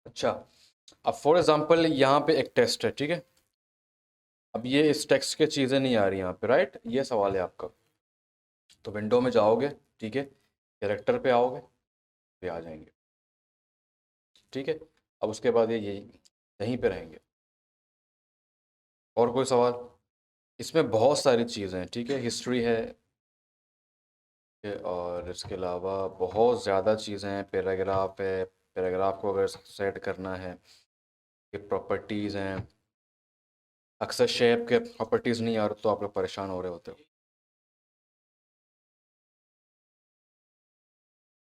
अच्छा, अब for example यहाँ पे एक टेस्ट है, ठीक है। अब ये इस टेक्स्ट के चीज़ें नहीं आ रही यहाँ पे, राइट, ये सवाल है आपका। तो विंडो में जाओगे, ठीक है, कैरेक्टर पे आओगे, पे आ जाएंगे, ठीक है। अब उसके बाद ये यही यहीं पे रहेंगे। और कोई सवाल? इसमें बहुत सारी चीज़ें हैं, ठीक है, हिस्ट्री है, और इसके अलावा बहुत ज़्यादा चीज़ें हैं, पैराग्राफ है, पैराग्राफ को अगर सेट करना है, ये प्रॉपर्टीज़ हैं। अक्सर शेप के प्रॉपर्टीज़ नहीं आ रहे तो आप लोग परेशान हो रहे होते हो।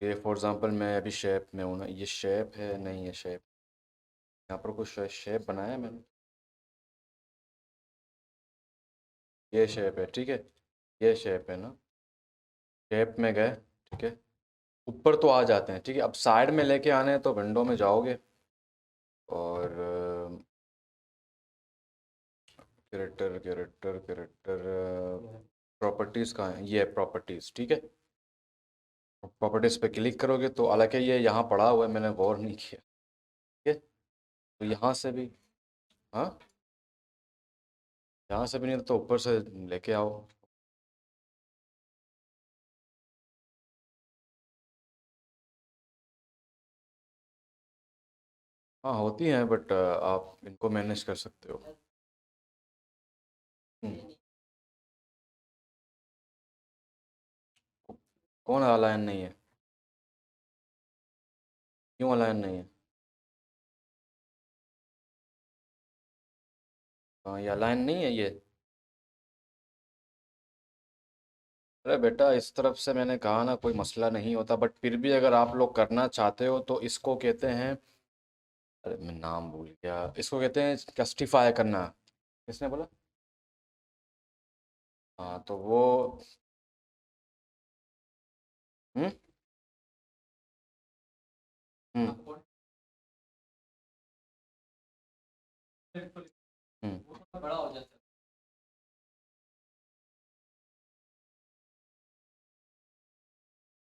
ये फॉर एग्जांपल मैं अभी शेप में हूँ ना, ये शेप है, नहीं ये शेप, यहाँ पर कुछ शेप बनाया है मैंने, ये शेप है, ठीक है, ये शेप है ना, शेप में गए, ठीक है, ऊपर तो आ जाते हैं, ठीक है। अब साइड में लेके आने हैं तो विंडो में जाओगे, और कैरेक्टर कैरेक्टर कैरेक्टर प्रॉपर्टीज़ कहाँ है, ये प्रॉपर्टीज़, ठीक है। प्रॉपर्टीज़ पे क्लिक करोगे तो, हालांकि ये यहाँ पड़ा हुआ है, मैंने गौर नहीं किया, ठीक है। तो यहाँ से भी, हाँ, यहाँ से भी नहीं तो ऊपर से लेके आओ। हाँ होती हैं, बट आप इनको मैनेज कर सकते हो। हम्म, कौन अलाइन नहीं है? क्यों अलाइन नहीं है? हाँ, ये अलाइन नहीं है ये। अरे बेटा, इस तरफ से मैंने कहा ना, कोई मसला नहीं होता, बट फिर भी अगर आप लोग करना चाहते हो तो इसको कहते हैं, अरे मैं नाम भूल गया, इसको कहते हैं जस्टिफाई करना। किसने बोला? हाँ तो वो, हम्म हम्म हम्म।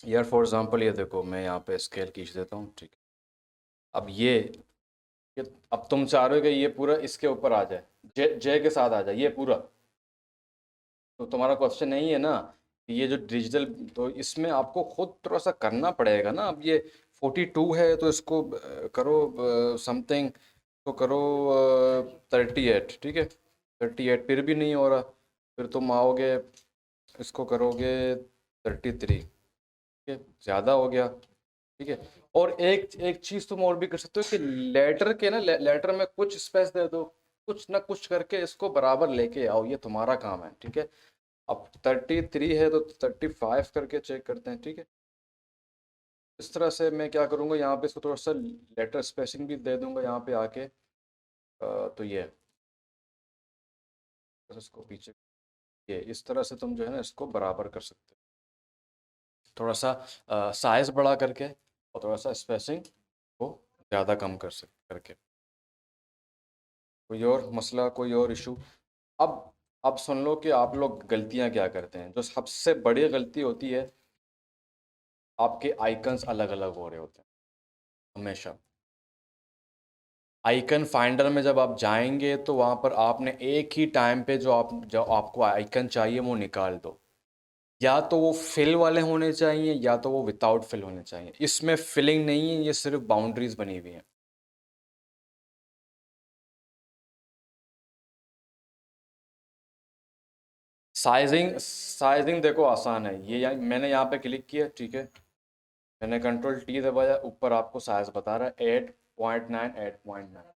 यार फॉर एग्जांपल ये देखो, मैं यहाँ पे स्केल खींच देता हूँ, ठीक है। अब ये अब तुम चाह रहे हो कि ये पूरा इसके ऊपर आ जाए, जे जे के साथ आ जाए ये पूरा। तो तुम्हारा क्वेश्चन नहीं है ना कि ये जो डिजिटल, तो इसमें आपको खुद थोड़ा सा करना पड़ेगा ना। अब ये 42 है तो इसको करो समथिंग, तो करो 38, ठीक है। 38 फिर भी नहीं हो रहा, फिर तुम आओगे, इसको करोगे 33, ठीक है, ज़्यादा हो गया, ठीक है। और एक एक चीज़ तुम और भी कर सकते हो कि लेटर के ना, लेटर में कुछ स्पेस दे दो, कुछ ना कुछ करके इसको बराबर लेके आओ, ये तुम्हारा काम है, ठीक है। अब 33 है तो 35 करके चेक करते हैं, ठीक है। इस तरह से मैं क्या करूँगा, यहाँ पे इसको थोड़ा सा लेटर स्पेसिंग भी दे दूंगा यहाँ पे आके, तो ये बस इसको पीछे, ये इस तरह से तुम जो है ना इसको बराबर कर सकते हो, थोड़ा सा साइज बड़ा करके, और थोड़ा सा स्पेसिंग को ज़्यादा कम कर सक करके। कोई और मसला, कोई और इशू? अब अब सुन लो कि आप लोग गलतियाँ क्या करते हैं। जो सबसे बड़ी गलती होती है, आपके आइकन्स अलग अलग हो रहे होते हैं हमेशा। आइकन फाइंडर में जब आप जाएंगे तो वहाँ पर आपने एक ही टाइम पे जो आपको आइकन चाहिए वो निकाल दो। या तो वो फिल वाले होने चाहिए, या तो वो विदाउट फिल होने चाहिए। इसमें फिलिंग नहीं है, ये सिर्फ बाउंड्रीज बनी हुई हैं। साइजिंग साइजिंग देखो आसान है, मैंने यहाँ पे क्लिक किया, ठीक है, मैंने कंट्रोल टी दबाया, ऊपर आपको साइज बता रहा है 8.9, 8.9।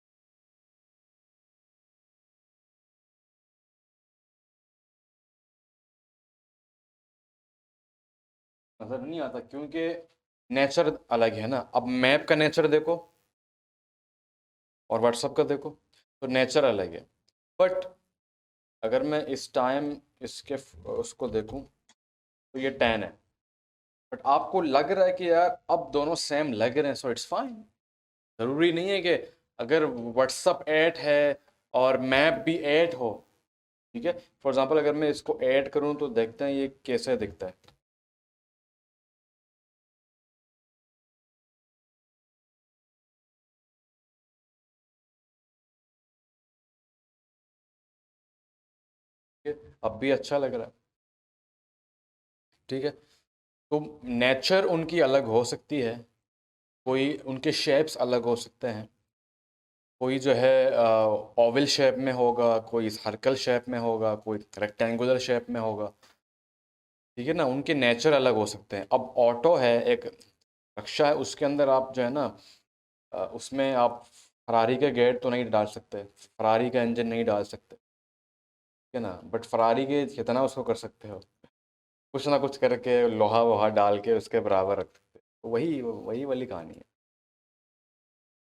नजर नहीं आता क्योंकि नेचर अलग है ना। अब मैप का नेचर देखो और व्हाट्सअप का देखो, तो नेचर अलग है। बट अगर मैं इस टाइम इसके उसको देखूं तो ये 10 है, बट आपको लग रहा है कि यार अब दोनों सेम लग रहे हैं, सो इट्स फाइन। ज़रूरी नहीं है कि अगर व्हाट्सअप 8 है और मैप भी 8 हो, ठीक है। फॉर एग्जांपल अगर मैं इसको ऐड करूं तो देखते हैं ये कैसे दिखता है। अब भी अच्छा लग रहा है। ठीक है, तो नेचर उनकी अलग हो सकती है, कोई उनके शेप्स अलग हो सकते हैं, कोई जो है ओवल शेप में होगा, कोई सर्कल शेप में होगा, कोई रेक्टेंगुलर शेप में होगा। ठीक है ना, उनके नेचर अलग हो सकते हैं। अब ऑटो है, एक रक्षा है, उसके अंदर आप जो है ना उसमें आप फरारी के गेयर तो नहीं डाल सकते, फरारी का इंजन नहीं डाल सकते, ठीक है ना, बट फरारी के कितना उसको कर सकते हो, कुछ ना कुछ करके लोहा वोहा डाल के उसके बराबर रख सकते हो। तो वही वही वाली कहानी है।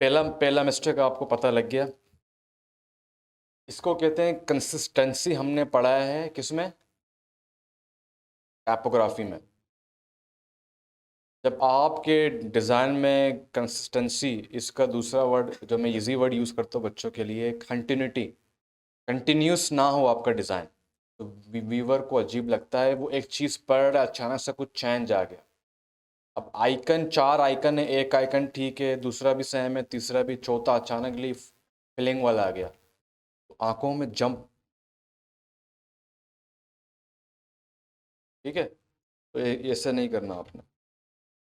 पहला पहला मिस्टेक आपको पता लग गया। इसको कहते हैं कंसिस्टेंसी, हमने पढ़ा है किसमें, टाइपोग्राफी में। जब आपके डिज़ाइन में कंसिस्टेंसी, इसका दूसरा वर्ड जो मैं इजी वर्ड यूज़ करता हूँ बच्चों के लिए, कंटिन्यूटी, कंटिन्यूस ना हो आपका डिज़ाइन, तो व्यूअर को अजीब लगता है, वो एक चीज़ पढ़ रहा है, अचानक से कुछ चेंज आ गया। अब आइकन, 4 आइकन है, एक आइकन ठीक है, दूसरा भी सेम है, तीसरा भी, चौथा अचानकली फिलिंग वाला आ गया, तो आंखों में जंप। ठीक है, तो ऐसे नहीं करना आपने।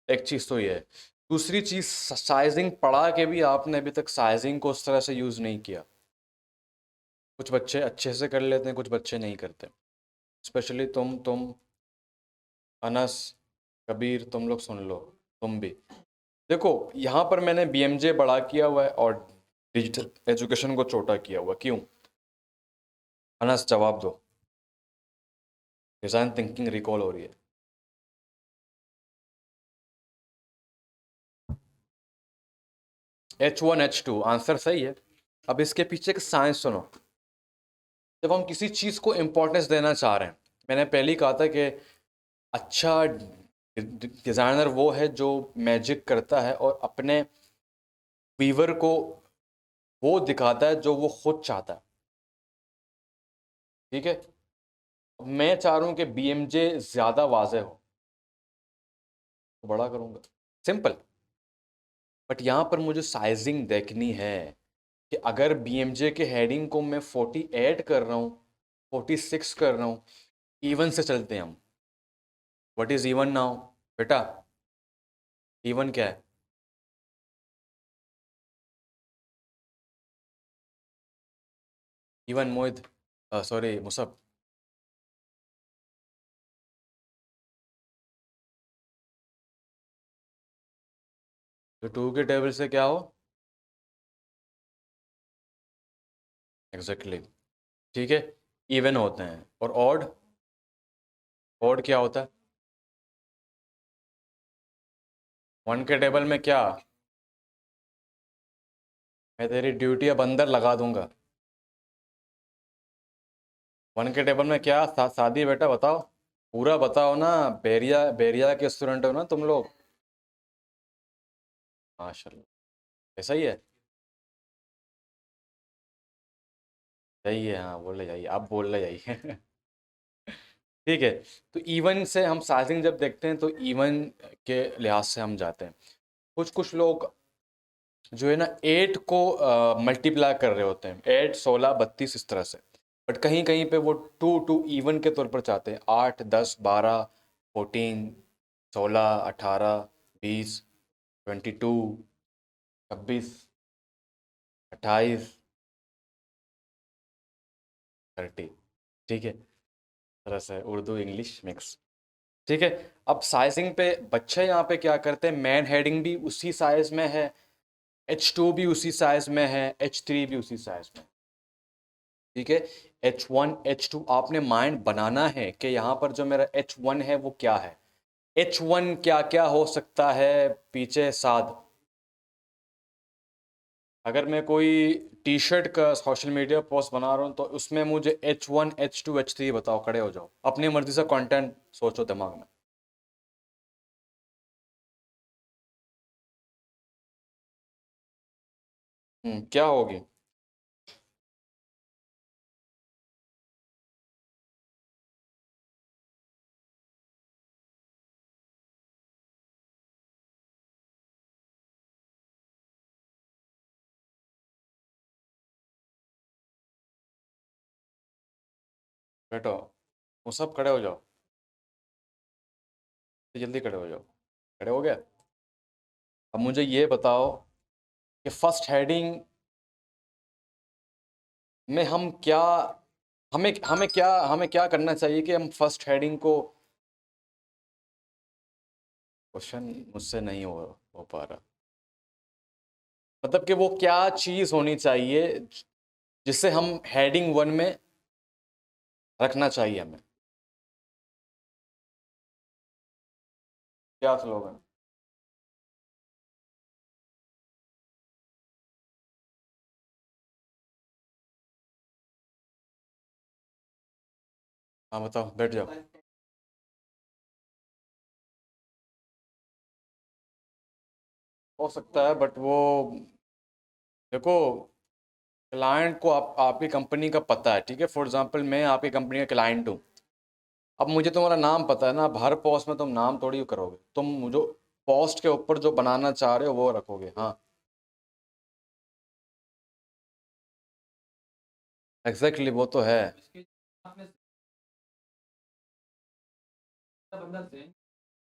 एक चीज़ तो ये है। दूसरी चीज़, साइजिंग पढ़ा के भी आपने अभी तक साइजिंग को उस तरह से यूज़ नहीं किया। कुछ बच्चे अच्छे से कर लेते हैं, कुछ बच्चे नहीं करते, स्पेशली तुम अनस, कबीर, तुम लोग सुन लो, तुम भी। देखो, यहाँ पर मैंने बीएमजे बड़ा किया हुआ है और डिजिटल एजुकेशन को छोटा किया हुआ, क्यों? अनस जवाब दो, डिज़ाइन थिंकिंग रिकॉल हो रही है। H1 H2 आंसर सही है। अब इसके पीछे का साइंस सुनो। जब हम किसी चीज़ को इम्पोर्टेंस देना चाह रहे हैं, मैंने पहले ही कहा था कि अच्छा डिज़ाइनर वो है जो मैजिक करता है और अपने वीवर को वो दिखाता है जो वो खुद चाहता है। ठीक है, अब मैं चाह रहा हूँ कि बीएमजे ज़्यादा वाज़े हो, तो बड़ा करूँगा, सिंपल। बट यहाँ पर मुझे साइजिंग देखनी है कि अगर बीएमजे के हेडिंग को मैं 48 कर रहा हूँ, 46 कर रहा हूँ, इवन से चलते हैं हम। व्हाट इज इवन नाउ बेटा? इवन क्या है? इवन मोहित, सॉरी मुसब, तो टू के टेबल से क्या हो? Exactly exactly. ठीक है, इवन होते हैं। और ऑड, ऑड क्या होता है? वन के टेबल में क्या? मैं तेरी ड्यूटी अब अंदर लगा दूंगा। वन के टेबल में क्या शादी बेटा बताओ, पूरा बताओ ना। बेरिया बेरिया के स्टूडेंट हो ना तुम लोग? माशाल्लाह, ऐसा ही है। सही है, हाँ बोले जाइए, आप बोल रहे जाइए। ठीक है, तो इवन से हम साइजिंग जब देखते हैं तो इवन के लिहाज से हम जाते हैं। कुछ कुछ लोग जो है ना 8 को मल्टीप्लाई कर रहे होते हैं, 8, 16, 32 इस तरह से। बट कहीं कहीं पे वो टू टू इवन के तौर पर चाहते हैं, 8, 10, 12, 14, 16, 18, 20, 22, 26, 28, 30। ठीक है, तरह से उर्दू इंग्लिश मिक्स। ठीक है, अब साइजिंग पे बच्चे यहाँ पे क्या करते हैं, मैन हेडिंग भी उसी साइज में है, H2 भी उसी साइज में है, H3 भी उसी साइज में। ठीक है, H1 H2 आपने माइंड बनाना है कि यहाँ पर जो मेरा H1 है वो क्या है। H1 क्या क्या हो सकता है पीछे साध। अगर मैं कोई टी शर्ट का सोशल मीडिया पोस्ट बना रहा हूँ तो उसमें मुझे H1 H2 H3 बताओ, खड़े हो जाओ, अपनी मर्जी से कंटेंट सोचो दिमाग में। क्या होगी? बेटो, वो सब खड़े हो जाओ, जल्दी खड़े हो जाओ। खड़े हो गए? अब मुझे ये बताओ कि फर्स्ट हेडिंग में हम क्या, हमें क्या करना चाहिए कि हम फर्स्ट हेडिंग को, क्वेश्चन मुझसे नहीं हो पा रहा, मतलब कि वो क्या चीज़ होनी चाहिए जिसे हम हेडिंग 1 में रखना चाहिए हमें, क्या स्लोगन? हाँ बताओ, बैठ जाओ। हो सकता है बट वो, देखो, क्लाइंट को आपकी कंपनी का पता है, ठीक है। फॉर एग्जांपल मैं आपकी कंपनी का क्लाइंट हूँ, अब मुझे तुम्हारा नाम पता है ना, अब हर पोस्ट में तुम नाम थोड़ी करोगे, तुम जो पोस्ट के ऊपर जो बनाना चाह रहे हो वो रखोगे। हाँ एग्जैक्टली वो तो है।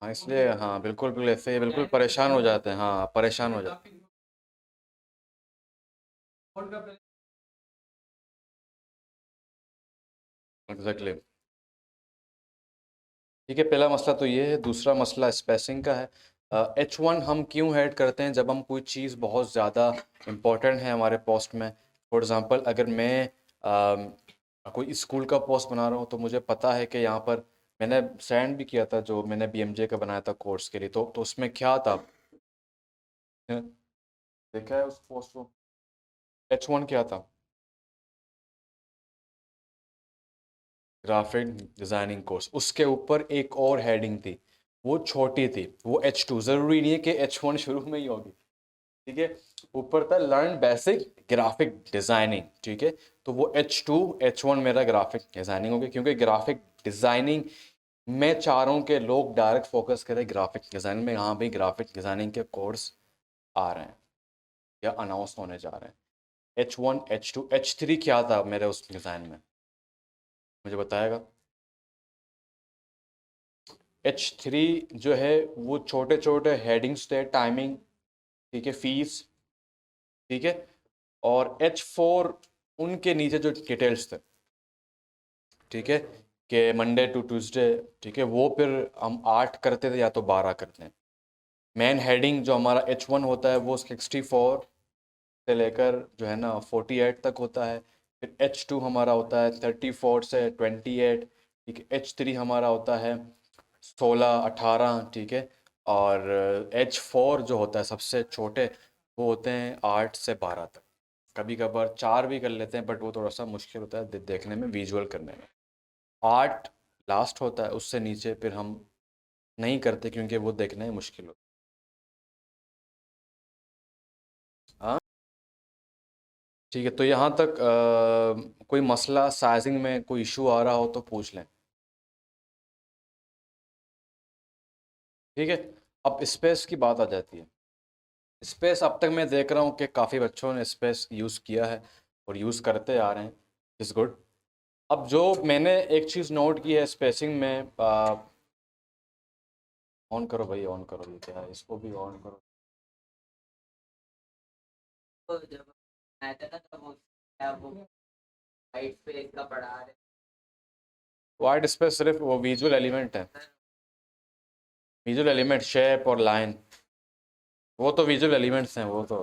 हाँ इसलिए, हाँ बिल्कुल बिल्कुल, ऐसे बिल्कुल परेशान हो जाते हैं, हाँ परेशान हो जाते हैं एग्जैक्टली। ठीक है, पहला मसला तो ये है। दूसरा मसला स्पेसिंग का है। H1 हम क्यों ऐड करते हैं जब हम कोई चीज़ बहुत ज़्यादा इम्पोर्टेंट है हमारे पोस्ट में। फॉर एग्ज़ाम्पल अगर मैं कोई स्कूल का पोस्ट बना रहा हूँ तो मुझे पता है कि यहाँ पर, मैंने सेंड भी किया था जो मैंने BMJ का बनाया था कोर्स के लिए, तो उसमें क्या था, हैं? देखा है उस पोस्ट को? H1 क्या था? Graphic designing course. उसके ऊपर एक और हेडिंग थी, वो छोटी थी, वो H2। ज़रूरी नहीं है कि H1 शुरू में ही होगी, ठीक है। ऊपर था लर्न बेसिक ग्राफिक डिज़ाइनिंग, ठीक है। तो वो H2, H1 मेरा ग्राफिक डिज़ाइनिंग हो गया, क्योंकि ग्राफिक डिज़ाइनिंग मैं चाह रहा हूँ कि लोग डायरेक्ट फोकस करें ग्राफिक डिज़ाइनिंग में। हाँ भाई, ग्राफिक डिज़ाइनिंग के कोर्स आ रहे हैं या अनाउंस होने जा रहे हैं। H1, H2, H3 क्या था मेरे उस डिज़ाइन में, मुझे बताएगा? H3 जो है वो छोटे छोटे हेडिंग्स थे, टाइमिंग, ठीक है, फीस, ठीक है। और H4 उनके नीचे जो डिटेल्स थे, ठीक है, कि मंडे टू ट्यूसडे, ठीक है, वो फिर हम 8 करते थे या तो 12 करते हैं। मेन हेडिंग जो हमारा H1 होता है वो 64 से लेकर जो है ना 48 तक होता है। फिर H2 हमारा होता है 34 से 28, ठीक है। H3 हमारा होता है 16, 18, ठीक है। और H4 जो होता है सबसे छोटे, वो होते हैं 8 से 12 तक। कभी कभार 4 भी कर लेते हैं बट वो थोड़ा सा मुश्किल होता है देखने में, विजुअल करने में। 8 लास्ट होता है, उससे नीचे फिर हम नहीं करते क्योंकि वो देखना ही मुश्किल होता है। हाँ ठीक है, तो यहाँ तक कोई मसला साइजिंग में कोई इशू आ रहा हो तो पूछ लें, ठीक है। अब स्पेस की बात आ जाती है। स्पेस अब तक मैं देख रहा हूँ कि काफ़ी बच्चों ने स्पेस यूज़ किया है और यूज़ करते आ रहे हैं, इज़ गुड। अब जो मैंने एक चीज़ नोट की है स्पेसिंग में, ऑन करो भाई, ऑन करो, ये क्या है, इसको भी ऑन करो। तो जब आया था ना तब वो वाइट स्पेस का पढ़ा रहे वाइट स्पेस सिर्फ वो विजुअल एलिमेंट है, विजुअल एलिमेंट, शेप और लाइन, वो तो विजुअल एलिमेंट्स हैं वो तो।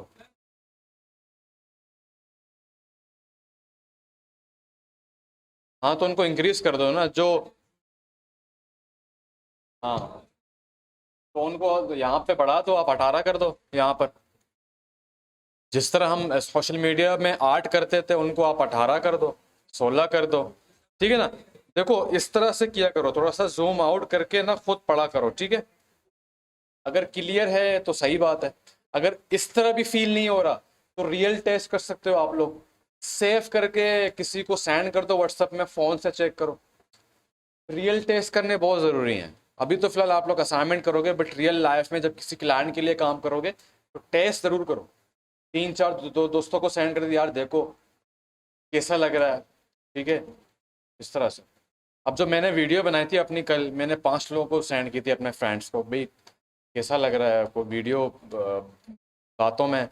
हाँ तो उनको इंक्रीज कर दो ना जो, हाँ तो उनको यहाँ पे बढ़ा दो, आप 18 कर दो यहाँ पर। जिस तरह हम सोशल मीडिया में 8 करते थे, उनको आप 18 कर दो, 16 कर दो, ठीक है ना। देखो इस तरह से किया करो, थोड़ा सा जूम आउट करके ना खुद पढ़ा करो, ठीक है। अगर क्लियर है तो सही बात है, अगर इस तरह भी फील नहीं हो रहा तो रियल टेस्ट कर सकते हो आप लोग। सेव करके किसी को सेंड कर दो व्हाट्सएप में, फ़ोन से चेक करो। रियल टेस्ट करने बहुत ज़रूरी हैं। अभी तो फिलहाल आप लोग असाइनमेंट करोगे, बट रियल लाइफ में जब किसी क्लाइंट के लिए काम करोगे तो टेस्ट ज़रूर करो। 3-4 दोस्तों को सेंड कर दिया, यार देखो कैसा लग रहा है, ठीक है, इस तरह से। अब जो मैंने वीडियो बनाई थी अपनी, कल मैंने 5 लोगों को सेंड की थी, अपने फ्रेंड्स को, भाई कैसा लग रहा है आपको वीडियो बातों में।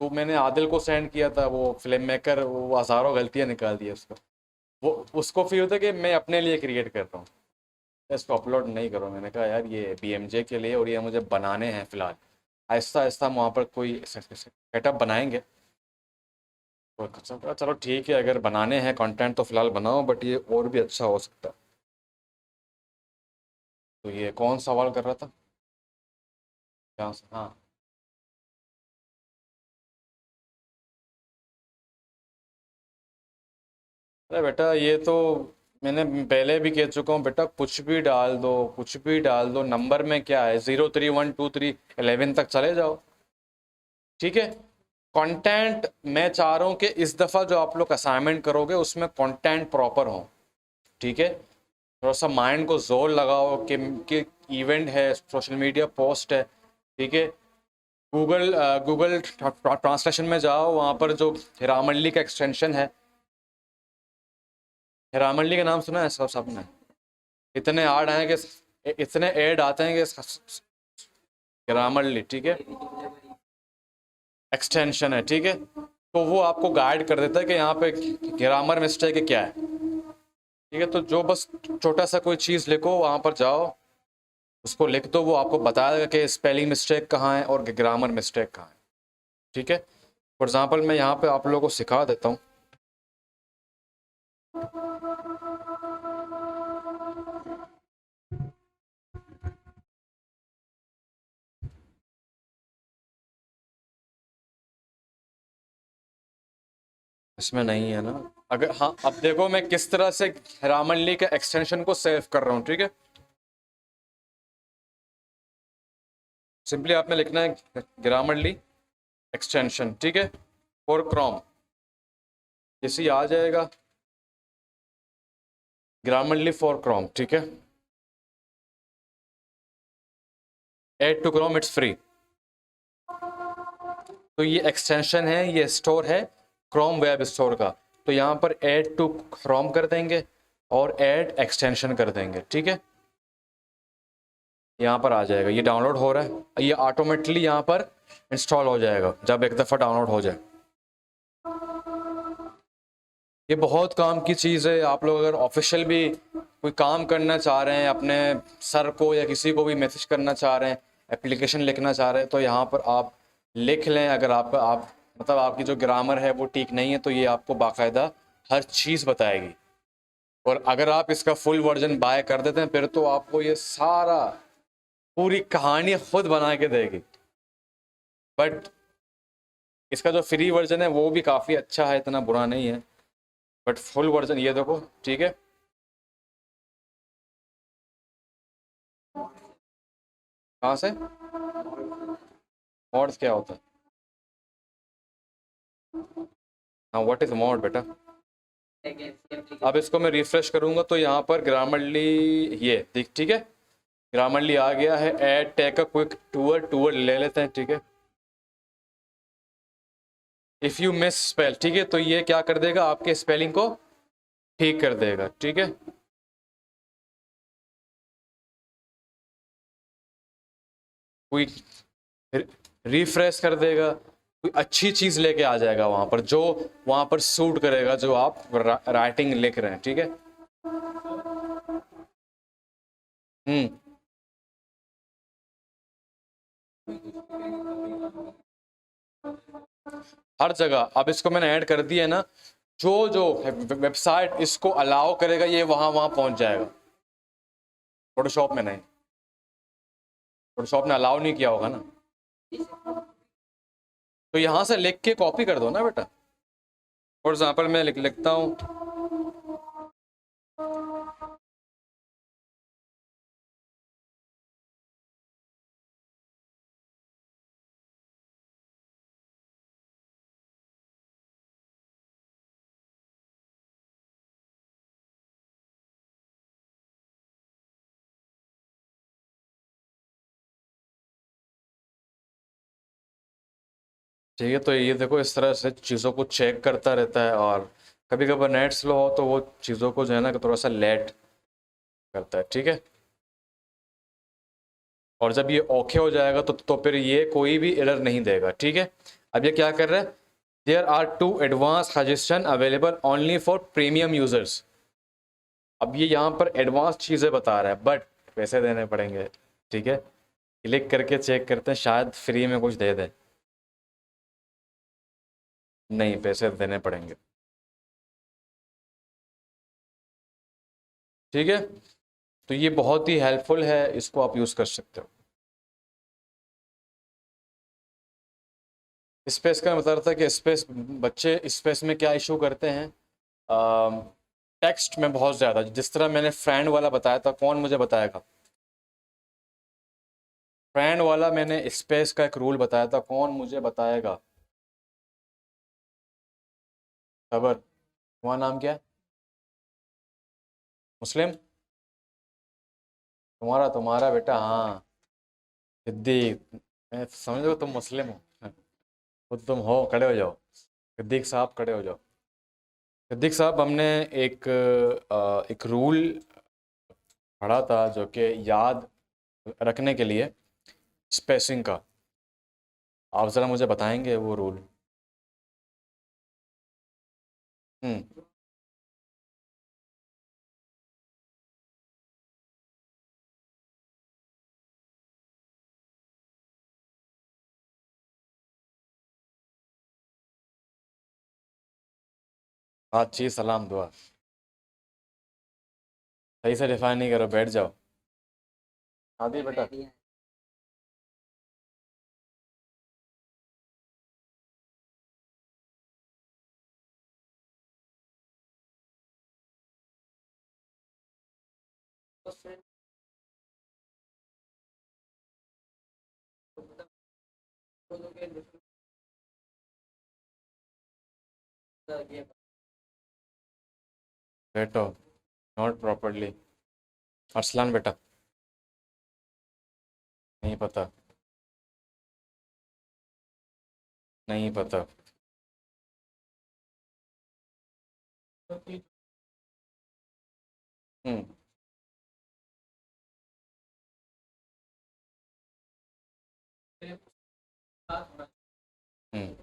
तो मैंने आदिल को सेंड किया था, वो फिल्म मेकर, वो हज़ारों गलतियाँ निकाल दी उसको। वो उसको फील होता है कि मैं अपने लिए क्रिएट कर रहा हूँ, इसको अपलोड नहीं करो। मैंने कहा यार ये BMJ के लिए और ये मुझे बनाने हैं फ़िलहाल। आहिस्ता आहिस्ता हम वहाँ पर कोई सेटअप बनाएंगे। तो चलो ठीक है, अगर बनाने हैं कंटेंट तो फ़िलहाल बनाओ, बट ये और भी अच्छा हो सकता है। तो ये कौन सवाल कर रहा था, क्या से? हाँ, अरे बेटा ये तो मैंने पहले भी कह चुका हूँ बेटा, कुछ भी डाल दो, कुछ भी डाल दो, नंबर में क्या है, 0 3 1 2 3 11 तक चले जाओ, ठीक है। कंटेंट मैं चाह रहा हूँ कि इस दफ़ा जो आप लोग असाइनमेंट करोगे उसमें कंटेंट प्रॉपर हो, ठीक है। थोड़ा सा माइंड को जोर लगाओ कि इवेंट है, सोशल मीडिया पोस्ट है, ठीक है। गूगल गूगल ट्रांसलेशन में जाओ, वहाँ पर जो हिरामंडली का एक्सटेंशन है, हिरामंडली का नाम सुना है सब सबने? इतने ऐड आए कि इतने ऐड आते हैं कि ग्रामरली, ठीक है, एक्सटेंशन है, ठीक है। तो वो आपको गाइड कर देता है कि यहाँ पे ग्रामर मिस्टेक है क्या है, ठीक है। तो जो बस छोटा सा कोई चीज़ लिखो, वहाँ पर जाओ, उसको लिख दो, वो आपको बता देगा कि स्पेलिंग मिस्टेक कहाँ है और ग्रामर मिस्टेक कहाँ है, ठीक है। फॉर एग्जाम्पल मैं यहाँ पे आप लोगों को सिखा देता हूँ। इसमें नहीं है ना? अगर हाँ, अब देखो मैं किस तरह से रामनली के एक्सटेंशन को सेव कर रहा हूँ, ठीक है। सिंपली आपने लिखना है ग्रामरली एक्सटेंशन, ठीक है, फॉर क्रोम, जैसे ही आ जाएगा ग्रामरली फॉर क्रोम, ठीक है। Add to Chrome, it's free. तो ये एक्सटेंशन है, ये स्टोर है क्रोम वेब स्टोर का। तो यहाँ पर ऐड टू क्रोम कर देंगे और ऐड एक्सटेंशन कर देंगे, ठीक है। यहाँ पर आ जाएगा, ये डाउनलोड हो रहा है, ये ऑटोमेटिकली यहाँ पर इंस्टॉल हो जाएगा जब एक दफ़ा डाउनलोड हो जाए। ये बहुत काम की चीज़ है। आप लोग अगर ऑफिशियल भी कोई काम करना चाह रहे हैं, अपने सर को या किसी को भी मैसेज करना चाह रहे हैं, एप्लीकेशन लिखना चाह रहे हैं, तो यहाँ पर आप लिख लें। अगर आप मतलब आपकी जो ग्रामर है वो ठीक नहीं है, तो ये आपको बाकायदा हर चीज़ बताएगी। और अगर आप इसका फुल वर्जन बाय कर देते हैं, फिर तो आपको ये सारा पूरी कहानी खुद बना के देगी। बट इसका जो फ्री वर्जन है वो भी काफ़ी अच्छा है, इतना बुरा नहीं है। बट फुल वर्जन ये देखो, ठीक है। कहाँ से? मॉड्स क्या होता है? हाँ, व्हाट इज मॉड बेटा? अब इसको मैं रिफ्रेश करूंगा तो यहाँ पर ग्रामरली ये देख, ठीक है, ग्रामरली आ गया है। Add take a quick tour, tour ले लेते हैं, ठीक है। इफ़ यू मिस स्पेल, ठीक है, तो ये क्या कर देगा, आपके स्पेलिंग को ठीक कर देगा, ठीक है। कोई रिफ्रेश कर देगा, कोई अच्छी चीज़ लेके आ जाएगा वहाँ पर, जो वहाँ पर सूट करेगा जो आप राइटिंग लिख रहे हैं, ठीक है। हम्म। हर जगह अब इसको मैंने ऐड कर दिया है ना, जो जो वेबसाइट इसको अलाउ करेगा ये वहां वहां पहुंच जाएगा। फोटोशॉप में नहीं, फोटोशॉप ने अलाउ नहीं किया होगा ना। तो यहां से लिख के कॉपी कर दो ना बेटा। फॉर एग्जाम्पल मैं लिखता हूँ, ठीक है। तो ये देखो इस तरह से चीज़ों को चेक करता रहता है, और कभी कभार नेट स्लो हो तो वो चीज़ों को जो है ना थोड़ा सा लेट करता है, ठीक है। और जब ये ओके हो जाएगा तो फिर ये कोई भी एरर नहीं देगा, ठीक है। अब ये क्या कर रहा है, there are 2 advance suggestion available only for premium users. अब ये यहाँ पर एडवांस चीज़ें बता रहा है बट पैसे देने पड़ेंगे, ठीक है। क्लिक करके चेक करते हैं, शायद फ्री में कुछ दे दे। नहीं, पैसे देने पड़ेंगे, ठीक है। तो ये बहुत ही हेल्पफुल है, इसको आप यूज़ कर सकते हो। स्पेस का मतलब था कि स्पेस, बच्चे स्पेस में क्या इशू करते हैं, टेक्स्ट में बहुत ज़्यादा, जिस तरह मैंने फ्रेंड वाला बताया था, कौन मुझे बताएगा? फ्रेंड वाला मैंने स्पेस का एक रूल बताया था, कौन मुझे बताएगा? खबर, तुम्हारा नाम क्या है? मुस्लिम? तुम्हारा तुम्हारा बेटा, हाँ, सिद्दीक। मैं समझ लो तुम मुस्लिम हो, खुद तुम हो, खड़े हो जाओ। सिद्दीक साहब खड़े हो जाओ। सिद्दीक साहब, हमने एक रूल पढ़ा था जो कि याद रखने के लिए, स्पेसिंग का। आप ज़रा मुझे बताएंगे वो रूल? हम्म। बातचीत, सलाम, दुआ। सही से डिफाइन नहीं करो, बैठ जाओ। आदि बेटा, बैठो। Not properly. अरसलान बेटा, नहीं पता, नहीं पता। हम्म। हम्म।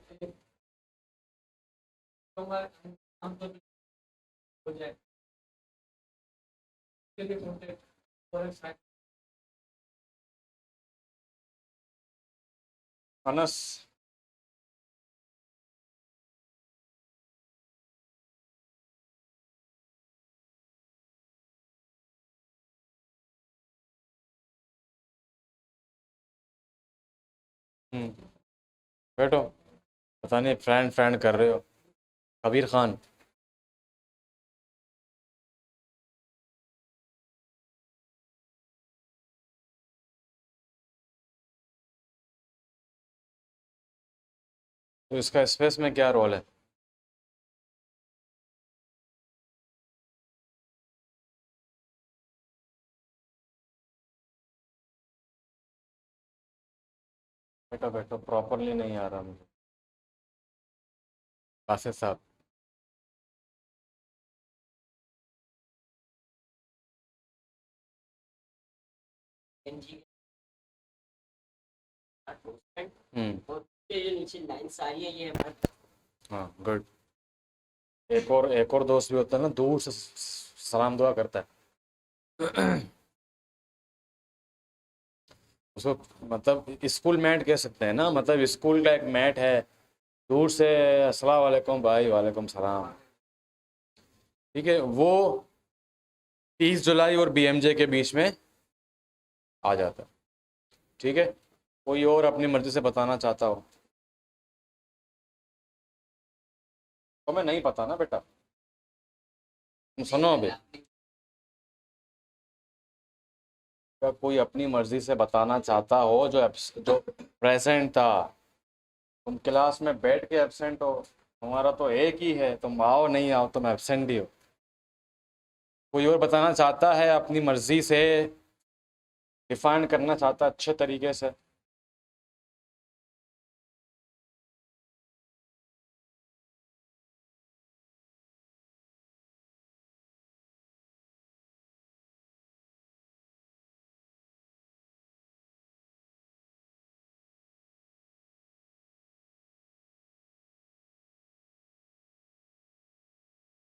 अनस। हम्म। बैठो। पता नहीं फ्रेंड फ्रेंड कर रहे हो। कबीर खान। तो इसका स्पेस में क्या रोल है? बैठो बैठो, प्रॉपरली नहीं आ रहा मुझे। कासिफ साहब। हम्म। नीचे लाइन सारी है ये हमारे। हाँ, गुड। एक और दोस्त भी होता है ना, दूर से सलाम दुआ करता है। उसको मतलब स्कूल मैट कह सकते हैं ना, मतलब स्कूल का एक मैट है, दूर से अस्सलाम वालेकुम भाई, वालेकुम सलाम, ठीक है। वो 30 जुलाई और बीएमजे के बीच में आ जाता है, ठीक है। कोई और अपनी मर्जी से बताना चाहता हो तो? मैं नहीं पता ना बेटा, तुम सुनो अभी। अगर कोई अपनी मर्जी से बताना चाहता हो, जो प्रेजेंट था, तुम क्लास में बैठ के एब्सेंट हो, तुम्हारा तो एक ही है, तुम आओ नहीं आओ तुम एब्सेंट ही हो। कोई और बताना चाहता है अपनी मर्जी से, डिफाइन करना चाहता है अच्छे तरीके से।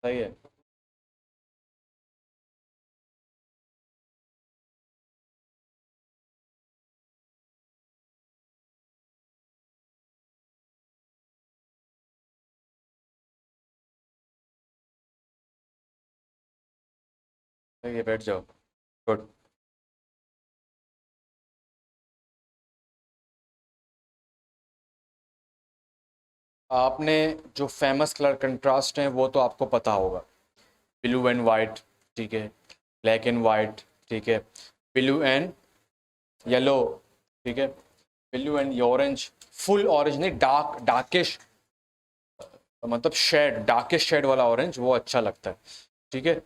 सही है। सही है, बैठ जाओ। गुड। आपने जो फेमस कलर कंट्रास्ट हैं वो तो आपको पता होगा, ब्लू एंड वाइट, ठीक है, ब्लैक एंड वाइट, ठीक है, ब्लू एंड येलो, ठीक है, blue and orange, full orange नहीं, डार्किश, मतलब शेड, डार्किश शेड वाला ऑरेंज वो अच्छा लगता है, ठीक है।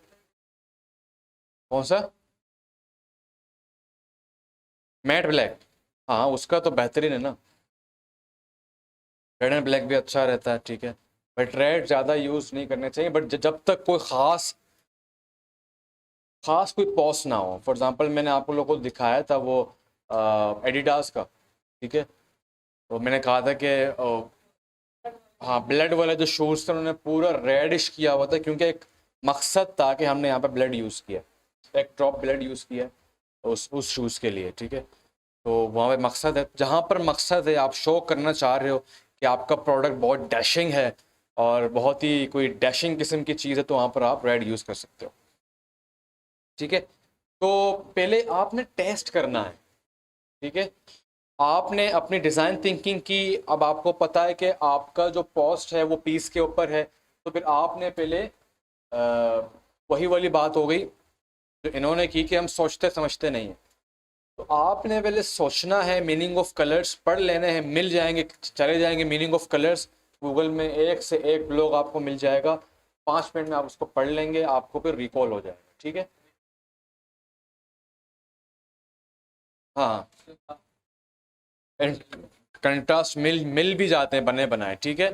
कौन सा? मैट ब्लैक, हाँ उसका तो बेहतरीन है ना। रेड एंड ब्लैक भी अच्छा रहता है, ठीक है, बट रेड ज़्यादा यूज़ नहीं करने चाहिए, बट जब तक कोई ख़ास खास कोई पॉस ना हो। फॉर एग्जांपल मैंने आप लोगों को दिखाया था वो एडिडास का, ठीक है, तो मैंने कहा था कि हाँ ब्लड वाले जो शूज़ थे उन्होंने पूरा रेडिश किया हुआ था, क्योंकि एक मकसद था कि हमने यहाँ पे ब्लड यूज़ किया, एक ड्रॉप ब्लड यूज़ किया उस शूज़ के लिए, ठीक है। तो वहाँ पे मकसद है, जहाँ पर मकसद है, आप शो करना चाह रहे हो कि आपका प्रोडक्ट बहुत डैशिंग है और बहुत ही कोई डैशिंग किस्म की चीज़ है, तो वहाँ पर आप रेड यूज़ कर सकते हो, ठीक है। तो पहले आपने टेस्ट करना है, ठीक है। आपने अपनी डिज़ाइन थिंकिंग की, अब आपको पता है कि आपका जो कॉस्ट है वो पीस के ऊपर है, तो फिर आपने पहले वही वाली बात हो गई जो इन्होंने की कि हम सोचते समझते नहीं हैं। तो आपने पहले सोचना है, मीनिंग ऑफ कलर्स पढ़ लेने हैं, मिल जाएंगे, चले जाएंगे मीनिंग ऑफ कलर्स, गूगल में एक से एक ब्लॉग आपको मिल जाएगा, 5 मिनट में आप उसको पढ़ लेंगे, आपको फिर रिकॉल हो जाएगा, ठीक है। हाँ, कंट्रास्ट मिल मिल भी जाते हैं बने बनाए, ठीक है।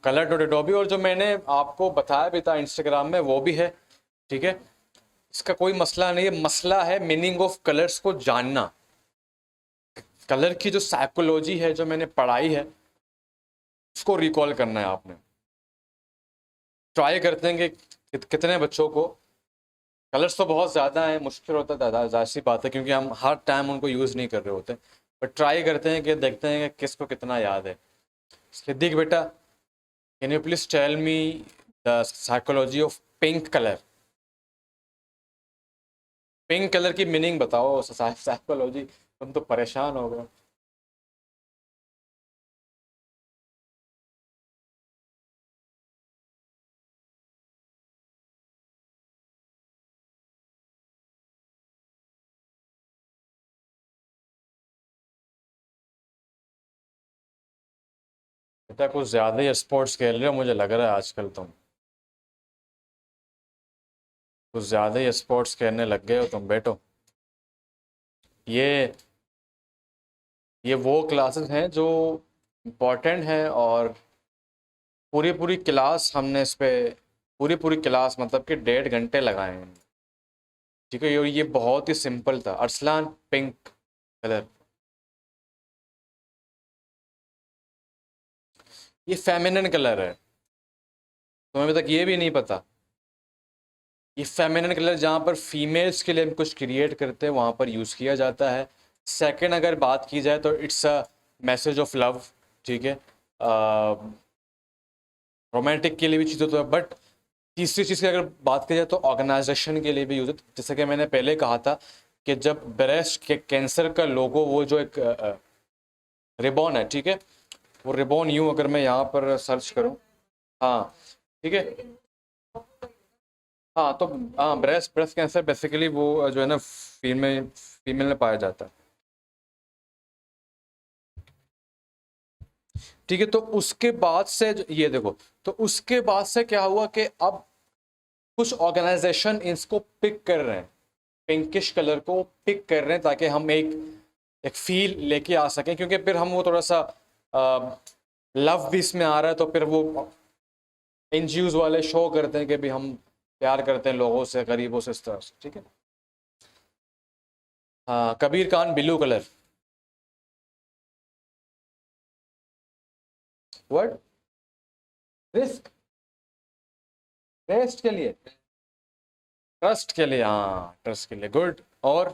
कलर टोटो भी, और जो मैंने आपको बताया भी था इंस्टाग्राम में वो भी है, ठीक है। इसका कोई मसला नहीं है, मसला है मीनिंग ऑफ कलर्स को जानना। कलर की जो साइकोलॉजी है जो मैंने पढ़ाई है उसको रिकॉल करना है आपने। ट्राई करते हैं कि कितने बच्चों को, कलर्स तो बहुत ज़्यादा है, मुश्किल होता है, दादा जाहिर सी बात है, क्योंकि हम हर टाइम उनको यूज़ नहीं कर रहे होते, बट ट्राई करते हैं कि देखते हैं कि किसको कितना याद है। सिद्दीक बेटा, can you please tell me the psychology of pink colour? Pink colour की मीनिंग बताओ, साइकोलॉजी, तुम तो परेशान हो गए। बेटा कुछ ज़्यादा ही स्पोर्ट्स खेल रहे हो मुझे लग रहा है आजकल तुम, कुछ ज़्यादा ही स्पोर्ट्स खेलने लग गए हो तुम बेटो। ये ये वो क्लासेस हैं जो इम्पोर्टेंट हैं, और पूरी पूरी क्लास हमने इस पे, पूरी पूरी क्लास मतलब कि 1.5 घंटे लगाए हैं, ठीक है। ये बहुत ही सिंपल था, अरसलान, पिंक कलर, ये फेमिनिन कलर है, तुम्हें अभी तक ये भी नहीं पता? ये फेमिनिन कलर जहाँ पर फीमेल्स के लिए हम कुछ क्रिएट करते हैं वहाँ पर यूज़ किया जाता है। सेकंड अगर बात की जाए तो it's a message of love, ठीक है, रोमांटिक के लिए भी चीज़ होता है, बट तीसरी चीज़ की अगर बात की जाए तो ऑर्गेनाइजेशन के लिए भी यूज है, जैसे कि मैंने पहले कहा था कि जब ब्रेस्ट के कैंसर का लोगो, वो जो एक रिबॉन है, ठीक है, वो रिबॉन यूं अगर मैं यहाँ पर सर्च करूँ, हाँ, ठीक है, हाँ, तो हाँ, ब्रेस्ट ब्रेस्ट कैंसर बेसिकली वो जो है ना फीमेल फीमेल में पाया जाता है, ठीक है। तो उसके बाद से ये देखो, तो उसके बाद से क्या हुआ कि अब कुछ ऑर्गेनाइजेशन इसको पिक कर रहे हैं, पिंकिश कलर को पिक कर रहे हैं, ताकि हम एक एक फील लेके आ सकें, क्योंकि फिर हम वो थोड़ा सा लव भी इसमें आ रहा है, तो फिर वो एनजीओज वाले शो करते हैं कि भी हम प्यार करते हैं लोगों से, गरीबों से, इस तरह से, ठीक है। हाँ, Kabir Khan blue colour, word risk, test के लिए, ट्रस्ट के लिए, हाँ ट्रस्ट के लिए, गुड। और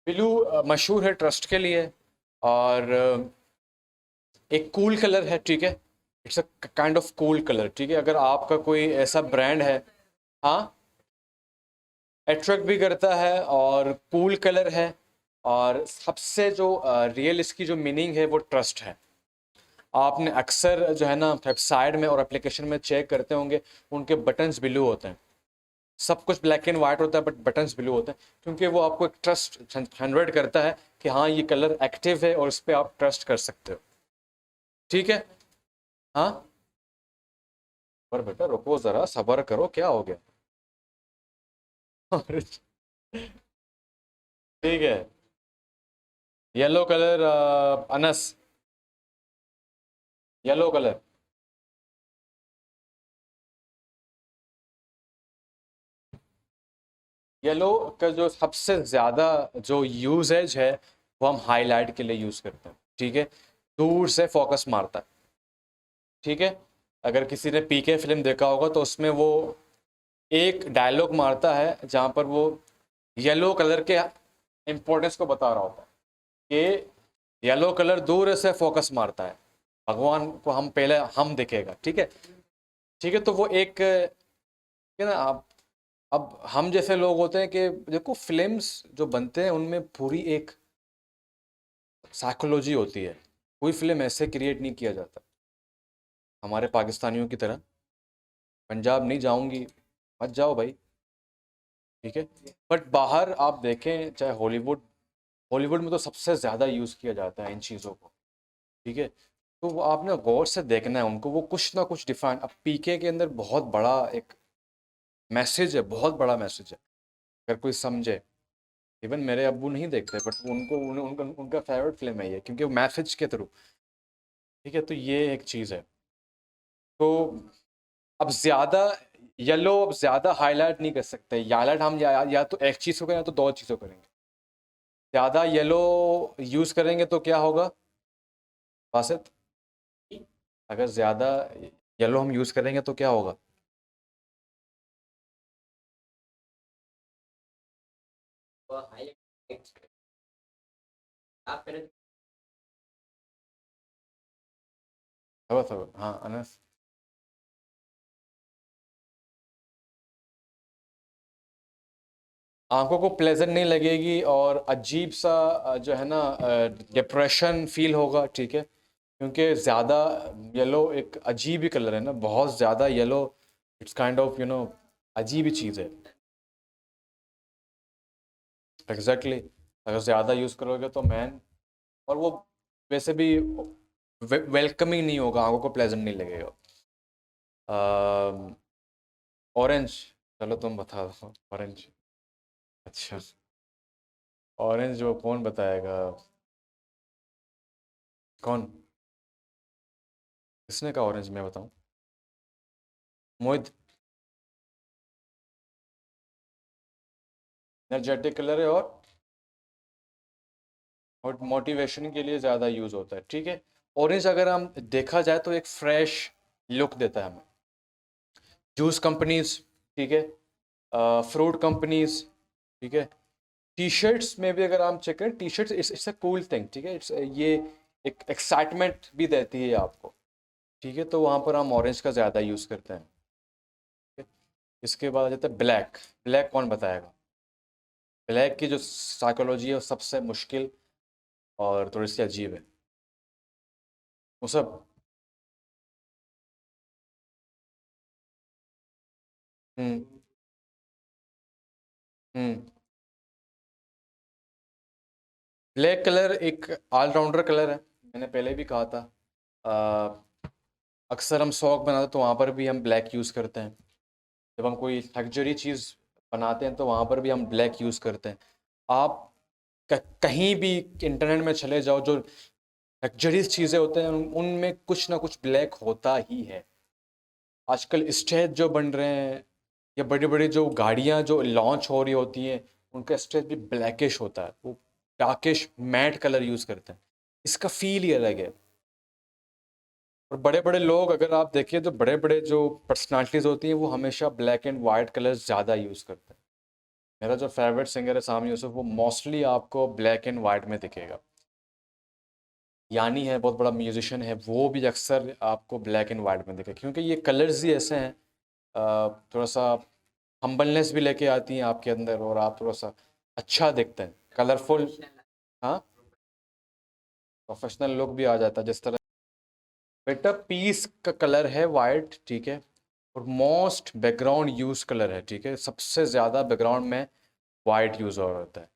ब्लू मशहूर है ट्रस्ट के लिए, और एक कूल कलर है, ठीक है, it's a kind of cool colour, ठीक है, अगर आपका कोई ऐसा ब्रांड है, हाँ, अट्रैक्ट भी करता है और कूल कलर है, और सबसे जो रियल इसकी जो मीनिंग है वो ट्रस्ट है। आपने अक्सर जो है ना वेबसाइट में और एप्लीकेशन में चेक करते होंगे, उनके बटन्स ब्लू होते हैं, सब कुछ ब्लैक एंड वाइट होता है बट बटन्स ब्लू होते हैं, क्योंकि वो आपको एक ट्रस्ट जनरेट करता है कि हाँ ये कलर एक्टिव है और इस पर आप ट्रस्ट कर सकते हो, ठीक है। हाँ, पर बेटा रुको जरा, सब्र करो, क्या हो गया? अरे, ठीक है, yellow colour, Anas, yellow colour, yellow का जो सबसे ज़्यादा जो यूजेज है वो हम हाईलाइट के लिए यूज़ करते हैं, ठीक है, दूर से फोकस मारता है, ठीक है। अगर किसी ने पीके फिल्म देखा होगा तो उसमें वो एक डायलॉग मारता है जहाँ पर वो येलो कलर के इम्पोर्टेंस को बता रहा होता है कि येलो कलर दूर से फोकस मारता है, भगवान को हम पहले हम दिखेगा, ठीक है, ठीक है। तो वो एक है ना, आप अब हम जैसे लोग होते हैं कि देखो फिल्म्स जो बनते हैं उनमें पूरी एक साइकोलॉजी होती है, कोई फिल्म ऐसे क्रिएट नहीं किया जाता हमारे पाकिस्तानियों की तरह। पंजाब नहीं जाऊंगी, मत जाओ भाई, ठीक है, बट बाहर आप देखें चाहे हॉलीवुड, हॉलीवुड में तो सबसे ज़्यादा यूज़ किया जाता है इन चीज़ों को, ठीक है। तो वो आपने गौर से देखना है उनको, वो कुछ ना कुछ डिफाइन, अब पीके के अंदर बहुत बड़ा एक मैसेज है, बहुत बड़ा मैसेज है, अगर कोई समझे। इवन मेरे अब्बू नहीं देखते बट उनको उनका उनका फेवरेट फिल्म है ये, क्योंकि वो मैसेज के थ्रू, ठीक है, तो ये एक चीज़ है। तो अब ज़्यादा येलो अब ज़्यादा हाईलाइट नहीं कर सकते, हाईलाइट हम या तो एक चीज़ को करें या तो दो चीज़ों को करेंगे। ज़्यादा येलो यूज़ करेंगे तो क्या होगा बासित, अगर ज़्यादा येलो हम यूज़ करेंगे तो क्या होगा? वो हाईलाइट आप फिर सबर सबर, हाँ अनस। आंखों को प्लेजेंट नहीं लगेगी और अजीब सा जो है ना डिप्रेशन फील होगा, ठीक है, क्योंकि ज़्यादा येलो एक अजीब ही कलर है ना, बहुत ज़्यादा येलो, इट्स काइंड ऑफ अजीब ही चीज़ है, एग्जैक्टली exactly। अगर ज़्यादा यूज़ करोगे तो मैन, और वो वैसे भी वेलकमिंग नहीं होगा, आंखों को प्लेजेंट नहीं लगेगा। ऑरेंज, चलो तुम बता दो ऑरेंज। अच्छा, ऑरेंज वो कौन बताएगा? कौन, किसने कहा ऑरेंज, मैं बताऊं? मोहित, एनर्जेटिक कलर है और मोटिवेशन के लिए ज़्यादा यूज़ होता है, ठीक है। ऑरेंज अगर हम देखा जाए तो एक फ्रेश लुक देता है हमें, जूस कंपनीज, ठीक है, फ्रूट कंपनीज, ठीक है, टी शर्ट्स में भी अगर हम चेक करें, T shirts it's a cool thing, ठीक है, इट्स ये एक एक्साइटमेंट भी देती है आपको, ठीक है, तो वहाँ पर हम ऑरेंज का ज़्यादा यूज़ करते हैं, ठीक है? इसके बाद आ जाता है ब्लैक। ब्लैक कौन बताएगा? ब्लैक की जो साइकोलॉजी है वो सबसे मुश्किल और थोड़ी सी अजीब है, वो सब। हम्म, हम्म। ब्लैक कलर एक ऑलराउंडर कलर है, मैंने पहले भी कहा था। अक्सर हम सॉक बनाते तो वहाँ पर भी हम ब्लैक यूज़ करते हैं, जब हम कोई लग्जरी चीज़ बनाते हैं तो वहाँ पर भी हम ब्लैक यूज़ करते हैं। आप कहीं भी इंटरनेट में चले जाओ, जो लग्जरीज चीज़ें होते हैं उनमें कुछ ना कुछ ब्लैक होता ही है। आजकल स्टेज जो बन रहे हैं या बड़ी बड़ी जो गाड़ियाँ जो लॉन्च हो रही होती हैं, उनका स्टेज भी ब्लैकिश होता है, वो डार्किश मैट कलर यूज़ करते हैं, इसका फील ही अलग है। और बड़े बड़े लोग अगर आप देखिए तो बड़े बड़े जो पर्सनालिटीज़ होती हैं वो हमेशा ब्लैक एंड वाइट कलर्स ज़्यादा यूज़ करते हैं। मेरा जो फेवरेट सिंगर है सामी यूसुफ, वो मोस्टली आपको ब्लैक एंड वाइट में दिखेगा। यानी है बहुत बड़ा म्यूजिशियन है, वो भी अक्सर आपको ब्लैक एंड वाइट में दिखेगा, क्योंकि ये कलर्स ही ऐसे हैं, थोड़ा सा हम्बलनेस भी लेके आती हैं आपके अंदर, और आप थोड़ा सा अच्छा दिखते हैं, कलरफुल। हाँ, प्रोफेशनल लुक भी आ जाता है जिस तरह। बेटा पीस का कलर है वाइट, ठीक है, और मोस्ट बैकग्राउंड यूज कलर है, ठीक है, सबसे ज़्यादा बैकग्राउंड में वाइट यूज हो रहा होता है।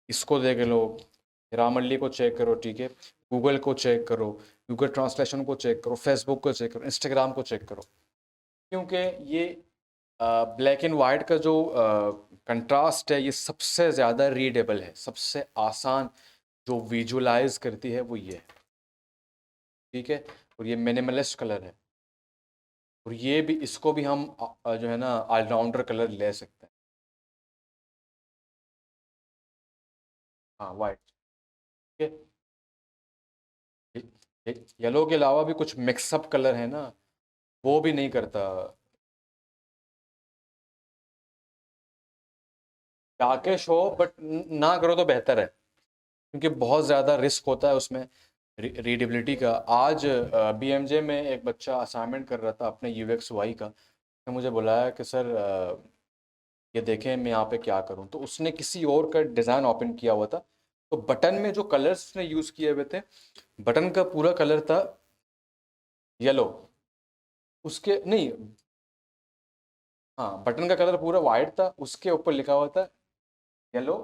इसको देख लो, रामल्ली को चेक करो, ठीक है, गूगल को चेक करो, गूगल ट्रांसलेशन को चेक करो, फेसबुक को चेक करो, इंस्टाग्राम को चेक करो, क्योंकि ये ब्लैक एंड वाइट का जो कंट्रास्ट है ये सबसे ज़्यादा रीडेबल है, सबसे आसान जो विजुलाइज करती है वो ये है, ठीक है, और ये मिनिमलिस्ट कलर है, और ये भी, इसको भी हम जो है ना ऑलराउंडर कलर ले सकते हैं। हाँ वाइट, ठीक है, येलो के अलावा भी कुछ मिक्सअप कलर है ना, वो भी नहीं करता। डार्किश हो बट ना करो तो बेहतर है, क्योंकि बहुत ज़्यादा रिस्क होता है उसमें रीडेबिलिटी का। आज बीएमजे में एक बच्चा असाइनमेंट कर रहा था अपने यूएक्स वाई का, उसने मुझे बुलाया कि सर ये देखें मैं यहाँ पे क्या करूँ, तो उसने किसी और का डिज़ाइन ओपन किया हुआ था, तो बटन में जो कलर्स उसने यूज़ किए हुए थे, बटन का पूरा कलर था येलो, उसके नहीं, हाँ बटन का कलर पूरा वाइट था, उसके ऊपर लिखा हुआ था येलो,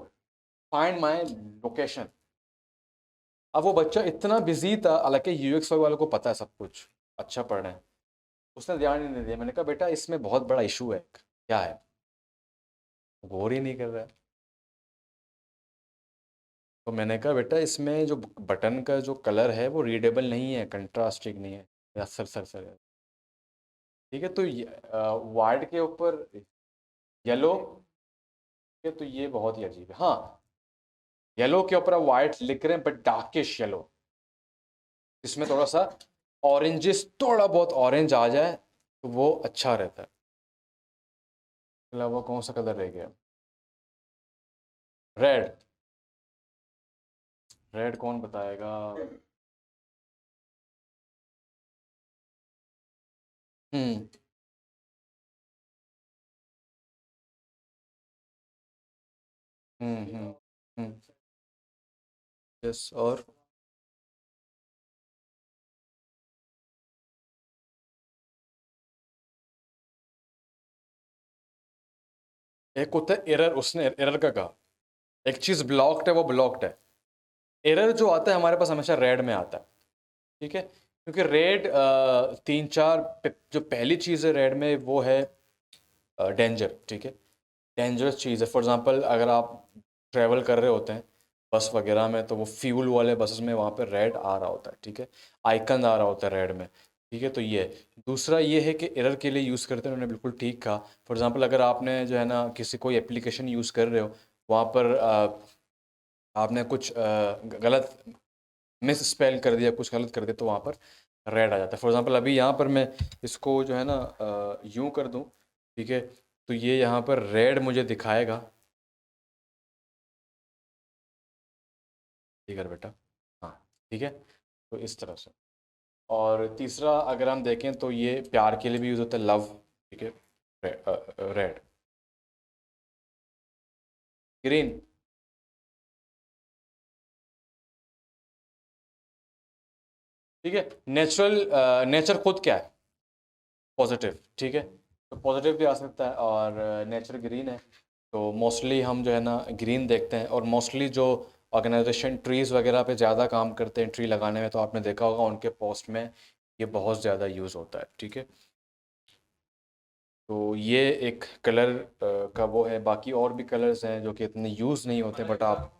फाइंड माई लोकेशन। अब वो बच्चा इतना बिजी था, हालांकि यूएक्स वालों को पता है सब कुछ, अच्छा पढ़ रहे हैं, उसने ध्यान ही नहीं दिया। मैंने कहा बेटा इसमें बहुत बड़ा इशू है, क्या है, गौर ही नहीं कर रहा है। तो मैंने कहा बेटा इसमें जो बटन का जो कलर है वो रीडेबल नहीं है, कंट्रास्टिंग नहीं है, या सर सर सर, ठीक है, तो वाइट के ऊपर येलो, है तो ये बहुत ही अजीब है। हाँ, येलो के ऊपर वाइट लिख रहे हैं बट डार्किश येलो, इसमें थोड़ा सा ऑरेंजेस, थोड़ा बहुत ऑरेंज आ जाए तो वो अच्छा रहता है। इसके अलावा कौन सा कलर रह गया, रेड, रेड कौन बताएगा। हम्म हम्म। हम्म, यस, और एक होता है एरर, उसने एरर का कहा, एक चीज ब्लॉक्ड है वो ब्लॉक्ड है। एरर जो आता है हमारे पास हमेशा रेड में आता है, ठीक है, क्योंकि रेड तीन चार जो पहली चीज़ है रेड में वो है डेंजर, ठीक है, डेंजरस चीज़ है। फॉर एग्जांपल अगर आप ट्रैवल कर रहे होते हैं बस वगैरह में, तो वो फ्यूल वाले बसेस में वहाँ पे रेड आ रहा होता है, ठीक है, आइकन आ रहा होता है रेड में, ठीक है, तो ये है। दूसरा ये है कि एरर के लिए यूज़ करते हैं, उन्होंने बिल्कुल ठीक कहा। फॉर एग्जांपल अगर आपने जो है ना किसी कोई एप्लीकेशन यूज़ कर रहे हो, वहाँ पर आपने कुछ गलत मिस स्पेल कर दिया, कुछ गलत कर दिया, तो वहाँ पर रेड आ जाता है। फॉर एग्जांपल अभी यहाँ पर मैं इसको जो है ना यूँ कर दूँ, ठीक है, तो ये यहाँ पर रेड मुझे दिखाएगा, ठीक है बेटा, हाँ, ठीक है, तो इस तरह से। और तीसरा अगर हम देखें तो ये प्यार के लिए भी यूज़ होता है, लव, ठीक है, रेड, ग्रीन, ठीक है, नेचुरल, नेचर खुद क्या है, पॉजिटिव, ठीक है, तो पॉजिटिव भी आ सकता है, और नेचर ग्रीन है, तो मोस्टली हम जो है ना ग्रीन देखते हैं। और मोस्टली जो ऑर्गेनाइजेशन ट्रीज़ वगैरह पे ज़्यादा काम करते हैं ट्री लगाने में, तो आपने देखा होगा उनके पोस्ट में ये बहुत ज़्यादा यूज़ होता है, ठीक है, तो ये एक कलर का वो है। बाकी और भी कलर्स हैं जो कि इतने यूज़ नहीं होते, बट आप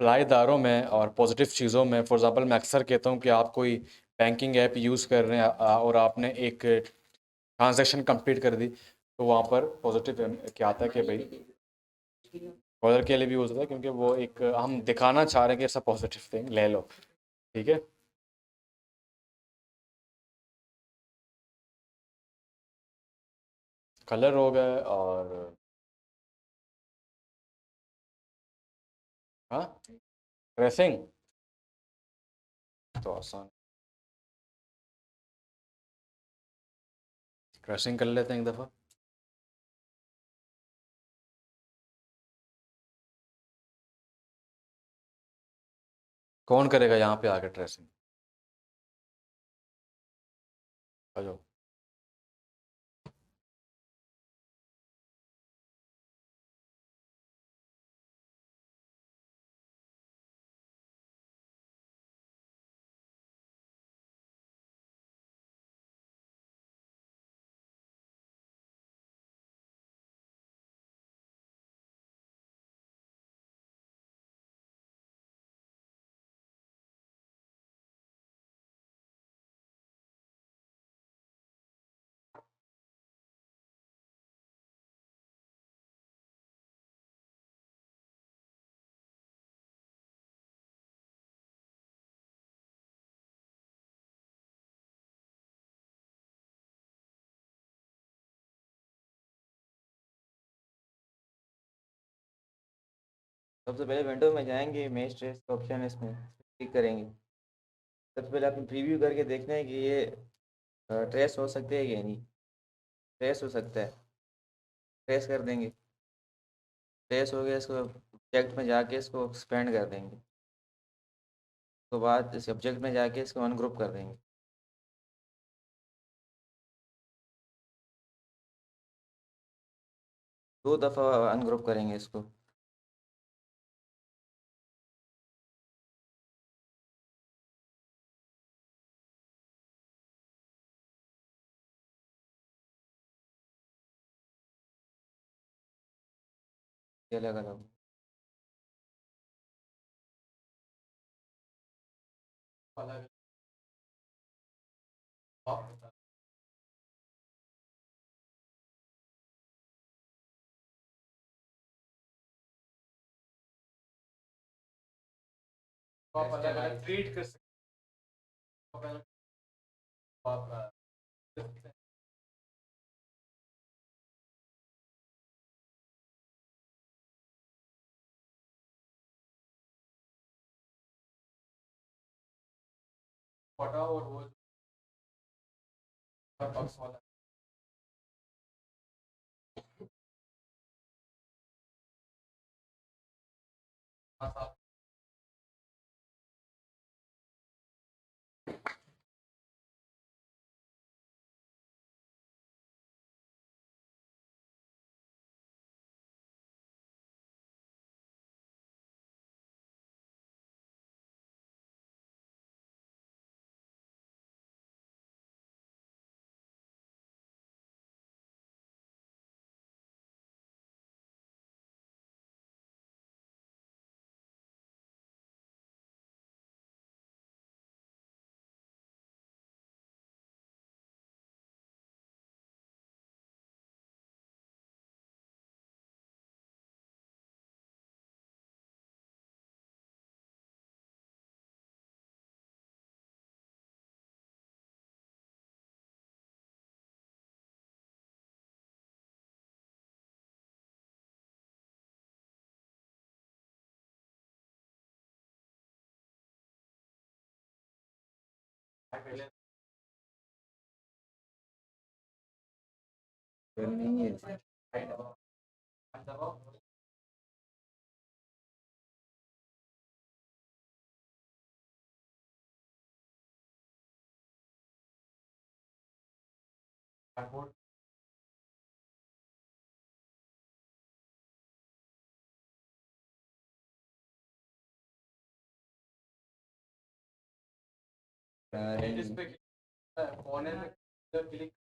फलाईदारों में और पॉजिटिव चीज़ों में, फॉर एग्जांपल मैं अक्सर कहता हूँ कि आप कोई बैंकिंग ऐप यूज़ कर रहे हैं और आपने एक ट्रांजैक्शन कंप्लीट कर दी, तो वहाँ पर पॉजिटिव क्या आता है कि भाई कलर के लिए भी यूज़ होता है, क्योंकि वो एक हम दिखाना चाह रहे हैं कि ऐसा पॉजिटिव थिंग ले लो, ठीक है। कलर हो गए और हाँ ट्रेसिंग तो आसान, ट्रेसिंग कर लेते हैं एक दफ़ा। कौन करेगा यहाँ पे आके ट्रेसिंग? आ जाओ। सबसे पहले विंडो में जाएंगे, इमेज ट्रेस का ऑप्शन है, इसमें क्लिक करेंगे। सबसे पहले आपने प्रीव्यू करके देखना है कि ये ट्रेस हो सकते हैं या नहीं। ट्रेस हो सकता है, ट्रेस कर देंगे। ट्रेस हो गया, इसको ऑब्जेक्ट में जाके इसको एक्सपेंड कर देंगे। उसके बाद इस ऑब्जेक्ट में जाके इसको अनग्रुप कर देंगे। दो दफ़ा अनग्रुप करेंगे इसको। ये अलग अलग अलग आप अलग अलग ट्रीट कर सकते हो, आप फटा और वो बक्स वाला हाँ, नहीं है। इस पे कोने पे क्लिक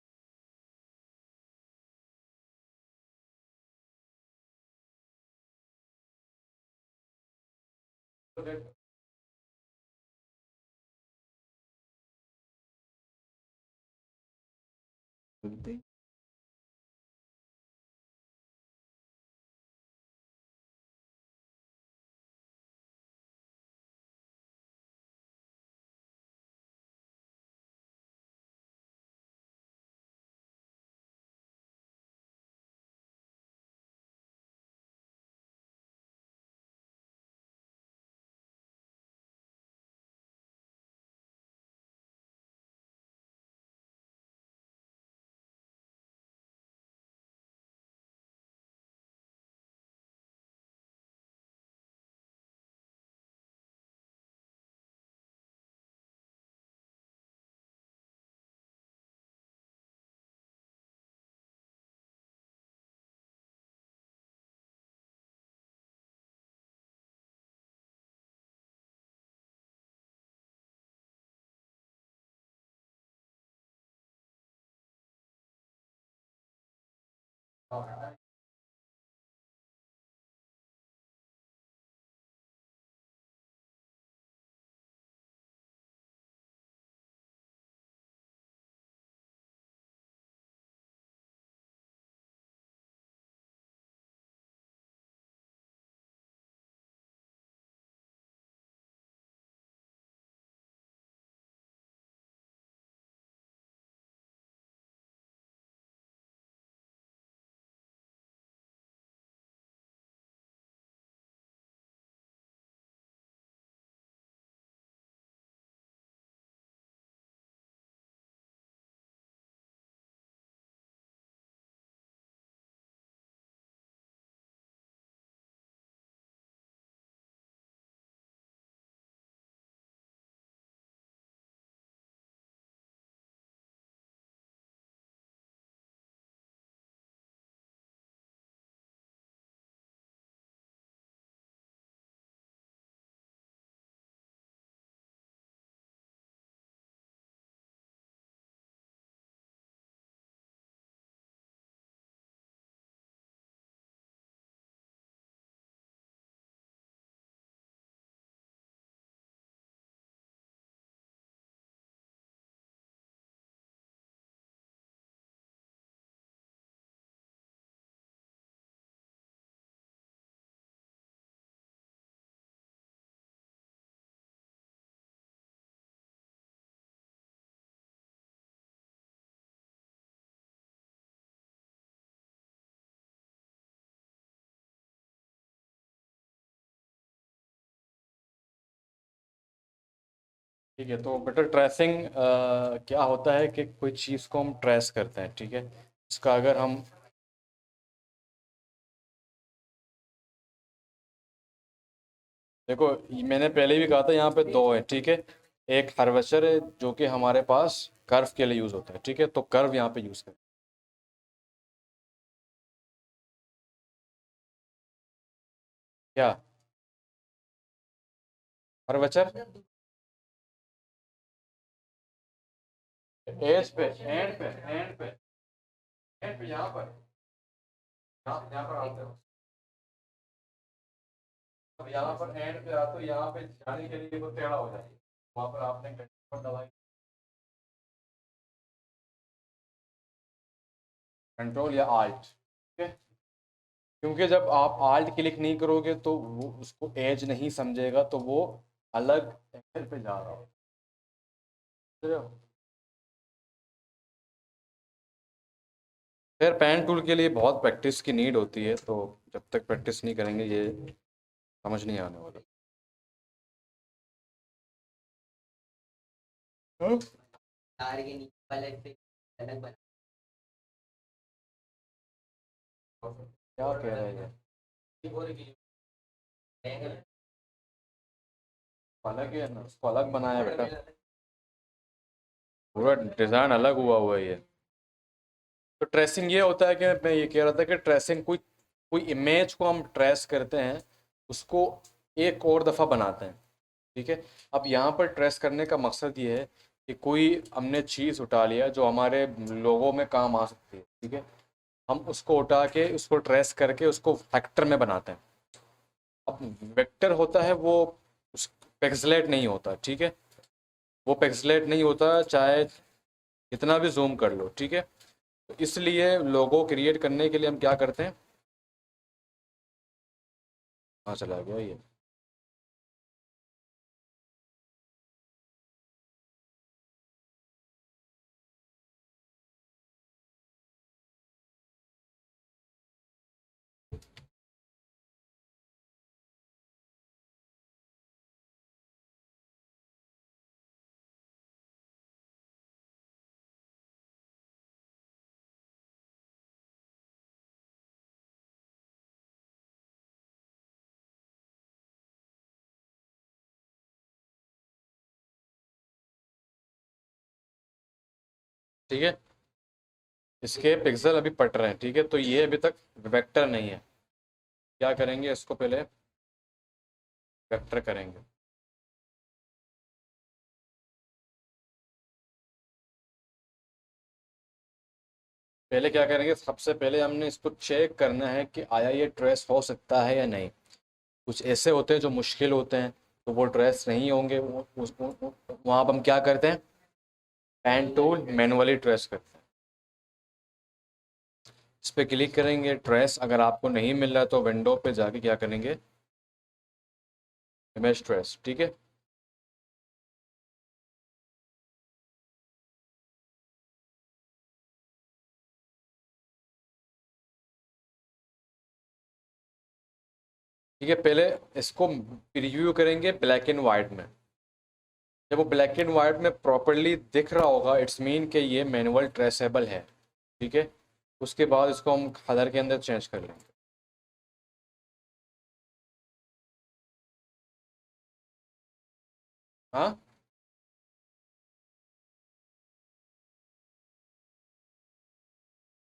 ठीक है, तो बेटा ट्रेसिंग क्या होता है कि कोई चीज़ को हम ट्रेस करते हैं, ठीक है। इसका अगर हम देखो, मैंने पहले भी कहा था यहाँ पे दो है, ठीक है। एक कर्वेचर है जो कि हमारे पास कर्व के लिए यूज़ होता है, ठीक है। तो कर्व यहाँ पे यूज़ करें। क्या कर्वेचर? एज पे, एंड पे, एंड पे, एंड पे, यहाँ पर, यहाँ पर आते हो। अब यहाँ पर एंड पे आते हो, यहाँ पे जाने के लिए वो टेढ़ा हो जाएगा, वहाँ पर आपने कंट्रोल दबाई, कंट्रोल या आल्ट, ठीक है। क्योंकि जब आप आल्ट क्लिक नहीं करोगे तो वो उसको एज नहीं समझेगा, तो वो अलग एंगल पे जा रहा हो, समझ रहे हो? फिर पेन टूल के लिए बहुत प्रैक्टिस की नीड होती है, तो जब तक प्रैक्टिस नहीं करेंगे ये समझ नहीं आने वाला। हाँ? तार के नीचे वाले पे अलग बना क्या कह रहे हैं ये? अलग है ना, उसको अलग बनाया बेटा, पूरा डिज़ाइन अलग हुआ है ये। तो ट्रेसिंग ये होता है कि मैं ये कह रहा था कि ट्रेसिंग कोई कोई इमेज को हम ट्रेस करते हैं, उसको एक और दफ़ा बनाते हैं, ठीक है। अब यहाँ पर ट्रेस करने का मकसद ये है कि कोई हमने चीज़ उठा लिया जो हमारे लोगों में काम आ सकती है, ठीक है। हम उसको उठा के उसको ट्रेस करके उसको वेक्टर में बनाते हैं। अब वेक्टर होता है वो उस पेक्सलेट नहीं होता, ठीक है। वो पेक्सलेट नहीं होता चाहे कितना भी जूम कर लो, ठीक है। तो इसलिए लोगो क्रिएट करने के लिए हम क्या करते हैं, कहाँ चला गया ये? ठीक है, इसके पिक्सल अभी पट रहे हैं, ठीक है। तो ये अभी तक वेक्टर नहीं है, क्या करेंगे, इसको पहले वेक्टर करेंगे। पहले क्या करेंगे, सबसे पहले हमने इसको चेक करना है कि आया ये ट्रेस हो सकता है या नहीं। कुछ ऐसे होते हैं जो मुश्किल होते हैं, तो वो ट्रेस नहीं होंगे, वहाँ पर हम क्या करते हैं, पेन टूल मैनुअली ट्रेस करते हैं। इस पर क्लिक करेंगे, ट्रेस अगर आपको नहीं मिल रहा है तो विंडो पे जाके क्या करेंगे, इमेज ट्रेस, ठीक है। ठीक है, पहले इसको प्रीव्यू करेंगे ब्लैक एंड वाइट में। जब वो ब्लैक एंड वाइट में प्रॉपरली दिख रहा होगा, इट्स मीन कि ये मैनुअल ट्रेसेबल है, ठीक है। उसके बाद इसको हम कलर के अंदर चेंज कर लेंगे। हाँ,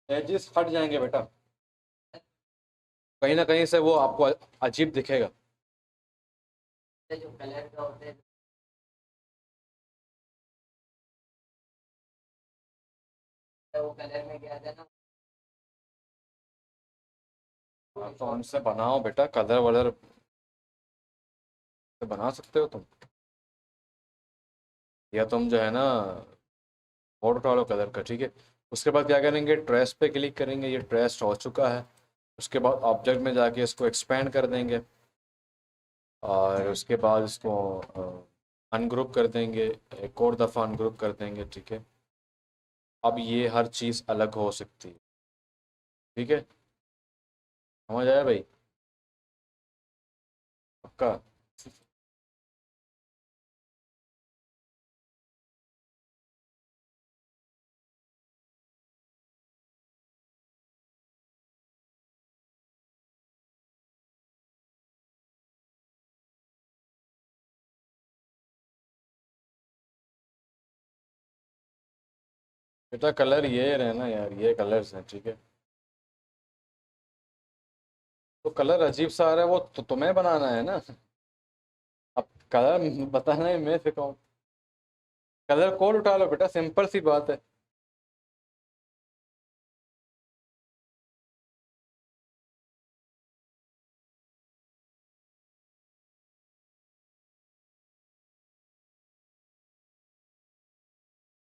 एजेस हट जाएंगे बेटा, कहीं ना कहीं से वो आपको अजीब दिखेगा। जो कलर का होता है, तो वो कलर में क्या था ना, हाँ, तो उनसे बनाओ बेटा, कलर वलर से बना सकते हो तुम, या तुम जो है ना फोटो उठा लो कलर का, ठीक है। उसके बाद क्या करेंगे, ट्रेस पे क्लिक करेंगे, ये ट्रेस हो चुका है। उसके बाद ऑब्जेक्ट में जाके इसको एक्सपेंड कर देंगे, और उसके बाद इसको अनग्रुप कर देंगे, एक और दफ़ा अनग्रुप कर देंगे, ठीक है। अब ये हर चीज़ अलग हो सकती है, ठीक है। समझ आया भाई, पक्का। बेटा कलर ये रहना यार, ये कलर्स हैं, ठीक है। तो कलर अजीब सा आ रहा है, वो तो तुम्हें बनाना है ना। अब कलर बताना है, मैं सिखाऊं? कलर कोड उठा लो बेटा, सिंपल सी बात है।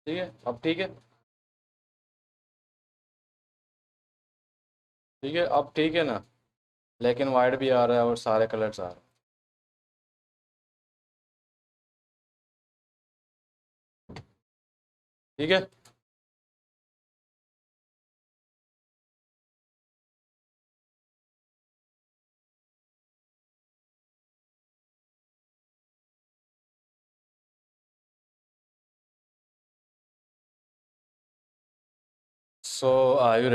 ठीक है, अब ठीक है, ठीक है, अब ठीक है ना, ब्लैक एंड वाइट भी आ रहा है और सारे कलर्स आ रहे हैं, ठीक है। सो आर यू